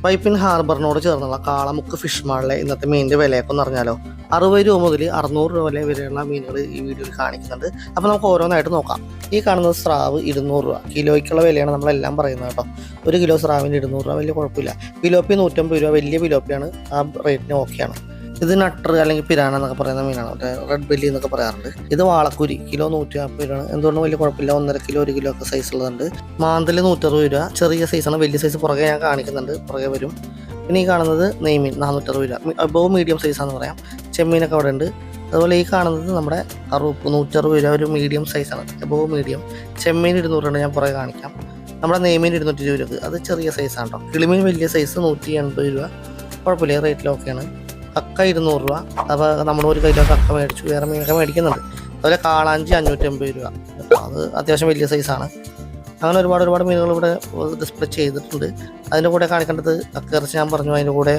വൈപ്പിൻ ഹാർബറിനോട് ചേർന്നുള്ള കാളമുക്ക് ഫിഷ് മാളിലെ ഇന്നത്തെ മീനിൻ്റെ വിലയൊക്കെ എന്ന് പറഞ്ഞാലോ 60 രൂപ മുതൽ 600 രൂപ വരെയുള്ള മീനുകൾ ഈ വീഡിയോയിൽ കാണിക്കുന്നുണ്ട്. അപ്പോൾ നമുക്ക് ഓരോന്നായിട്ട് നോക്കാം. ഈ കാണുന്നത് സ്രാവ് 200 രൂപ, കിലോയ്ക്കുള്ള വിലയാണ് നമ്മളെല്ലാം പറയുന്നത് കേട്ടോ. 1 കിലോ സ്രാവിന് 200 രൂപ, വലിയ കുഴപ്പമില്ല. പിലോപ്പി 150 രൂപ, വലിയ പിലോപ്പിയാണ്, ആ റേറ്റിന് ഓക്കെയാണ്. ഇത് നട്ടർ അല്ലെങ്കിൽ പിരാന എന്നൊക്കെ പറയുന്ന മീനാണ്, മറ്റേ റെഡ് ബെല്ലി എന്നൊക്കെ പറയാറുണ്ട്. ഇത് വാളക്കുരി കിലോ 150 രൂപയാണ്, എന്തുകൊണ്ടും വലിയ കുഴപ്പമില്ല. 1.5 കിലോ 1 കിലോ ഒക്കെ സൈസ് ഉള്ളതുണ്ട്. മാന്തൽ 160 രൂപ, ചെറിയ സൈസാണ്, വലിയ സൈസ് പുറകെ ഞാൻ കാണിക്കുന്നുണ്ട്, പുറകെ വരും. പിന്നെ ഈ കാണുന്നത് നെയ്മീൻ 460 രൂപ, അബോവ് മീഡിയം സൈസാണെന്ന് പറയാം. ചെമ്മീനൊക്കെ അവിടെ ഉണ്ട്. അതുപോലെ ഈ കാണുന്നത് നമ്മുടെ കറുപ്പ് 160 രൂപ, ഒരു മീഡിയം സൈസാണ്, അബോവ് മീഡിയം. ചെമ്മീൻ 200 രൂപ, ഞാൻ പുറകെ കാണിക്കാം. നമ്മുടെ നെയ്മീൻ 220 രൂപ, അത് ചെറിയ സൈസാണ് കേട്ടോ. കിളിമീൻ വലിയ സൈസ് 180 രൂപ, കുഴപ്പമില്ല, റേറ്റിലൊക്കെയാണ്. കക്ക 200 രൂപ, അപ്പോൾ നമ്മൾ 1 കിലോ കക്ക മേടിച്ചു, വേറെ മീനൊക്കെ മേടിക്കുന്നുണ്ട്. അതുപോലെ കാളാഞ്ചി 550 രൂപ, അത് അത്യാവശ്യം വലിയ സൈസാണ്. അങ്ങനെ ഒരുപാട് മീനുകൾ ഇവിടെ ഡിസ്പ്ലേ ചെയ്തിട്ടുണ്ട്. അതിൻ്റെ കൂടെ കാണിക്കേണ്ടത് കക്കയിറച്ചി ഞാൻ പറഞ്ഞു, അതിൻ്റെ കൂടെ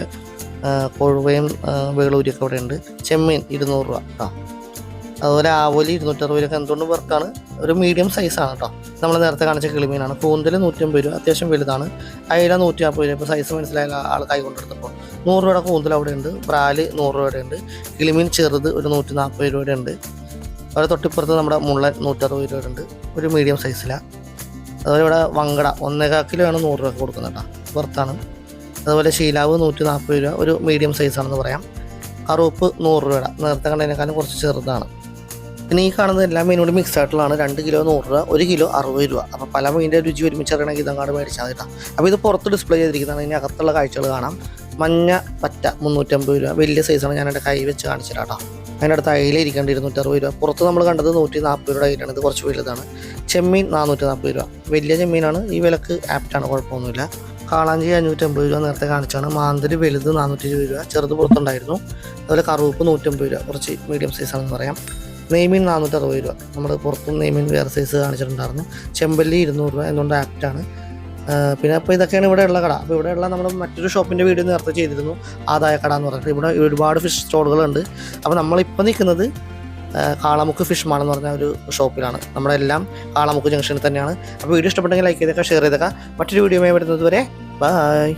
കൊഴുവയും വേളൂരിയൊക്കെ ഇവിടെ ഉണ്ട്. ചെമ്മീൻ 200 രൂപ കേട്ടോ. അതുപോലെ ആവോലി 260 രൂപ, എന്തുകൊണ്ട് വർക്കാണ്, ഒരു മീഡിയം സൈസാണ് കേട്ടോ. നമ്മൾ നേരത്തെ കാണിച്ച കിളിമീനാണ്. കൂന്തൽ 150 രൂപ, അത്യാവശ്യം വലുതാണ്. അയില 140 രൂപ, ഇപ്പോൾ സൈസ് മനസ്സിലായ ആൾ കൈ കൊണ്ടെടുത്തപ്പോൾ. 100 രൂപയുടെ കൂന്തൽ അവിടെ ഉണ്ട്. ബ്രാല് 100 രൂപയുടെ ഉണ്ട്. കിളിമീൻ ചെറുത് ഒരു 140 രൂപയുടെ ഉണ്ട്. അതുപോലെ തൊട്ടിപ്പുറത്ത് നമ്മുടെ മുള്ളൻ 160 രൂപയുടെ ഉണ്ട്, ഒരു മീഡിയം സൈസിലാണ്. അതുപോലെ ഇവിടെ വങ്കട 1.25 കിലോ ആണ് 100 രൂപ കൊടുക്കുന്നത് കേട്ടോ, വർത്താണ്. അതുപോലെ ശീലാവ് 140 രൂപ, ഒരു മീഡിയം സൈസാണെന്ന് പറയാം. കറുപ്പ് 100 രൂപയുടെ, നേരത്തെ കണ്ടതിനേക്കാളും കുറച്ച് ചെറുതാണ്. പിന്നെ ഈ കാണുന്നത് എല്ലാ മീനോട് മിക്സ് ആയിട്ടുള്ളതാണ്. 2 കിലോ 100 രൂപ, 1 കിലോ 60 രൂപ. അപ്പോൾ പല മീനിൻ്റെ രുചി ഒരുമിച്ച് അറിയണമെങ്കിൽ ഇതങ്ങാട് മേടിച്ചാൽ കേട്ടോ. അപ്പോൾ ഇത് പുറത്ത് ഡിസ്പ്ലേ ചെയ്തിരിക്കുന്നതാണ്, ഇതിന് അകത്തുള്ള കാഴ്ചകൾ കാണാം. മഞ്ഞ പറ്റ 350 രൂപ, വലിയ സൈസാണ്, ഞാൻ എൻ്റെ കൈ വെച്ച് കാണിച്ചിട്ട് കേട്ടോ. അതിൻ്റെ അടുത്ത് അയില ഇരിക്കേണ്ട 260 രൂപ. പുറത്ത് നമ്മൾ കണ്ടത് 140 രൂപയുടെ അയിലാണ്, ഇത് കുറച്ച് വലുതാണ്. ചെമ്മീൻ 440 രൂപ, വലിയ ചെമ്മീനാണ്, ഈ വിലക്ക് ആപ്റ്റാണ്, കുഴപ്പമൊന്നുമില്ല. കാളാഞ്ചി 550 രൂപ, നേരത്തെ കാണിച്ചാണ്. മാന്തൽ വലുത് 420 രൂപ, ചെറുത് പുറത്തുണ്ടായിരുന്നു. അതുപോലെ കറുപ്പ് 150 രൂപ, കുറച്ച് മീഡിയം സൈസാണെന്ന് പറയാം. നെയ്മീൻ 460 രൂപ, നമ്മൾ പുറത്തും നെയ്മീൻ വേറെ സൈസ് കാണിച്ചിട്ടുണ്ടായിരുന്നു. ചെമ്പല്ലി 200 രൂപ, എന്തുകൊണ്ട് ആപ്റ്റാണ്. പിന്നെ അപ്പോൾ ഇതൊക്കെയാണ് ഇവിടെയുള്ള കട. അപ്പോൾ ഇവിടെയുള്ള നമ്മൾ മറ്റൊരു ഷോപ്പിൻ്റെ വീഡിയോ നേരത്തെ ചെയ്തിരുന്നു, ആദായ കട എന്ന് പറഞ്ഞിട്ട്. ഇവിടെ ഒരുപാട് ഫിഷ് സ്റ്റോളുകളുണ്ട്. അപ്പോൾ നമ്മളിപ്പോൾ നിൽക്കുന്നത് കാളമുക്ക് ഫിഷ് മാൾ എന്ന് പറഞ്ഞ ഒരു ഷോപ്പിലാണ്. നമ്മളെല്ലാം കാളമുക്ക് ജംഗ്ഷനിൽ തന്നെയാണ്. അപ്പോൾ വീഡിയോ ഇഷ്ടപ്പെട്ടെങ്കിൽ ലൈക്ക് ചെയ്തേക്കാം, ഷെയർ ചെയ്തേക്കാം. മറ്റൊരു വീഡിയോയുമായി വരുന്നത് വരെ ബൈ.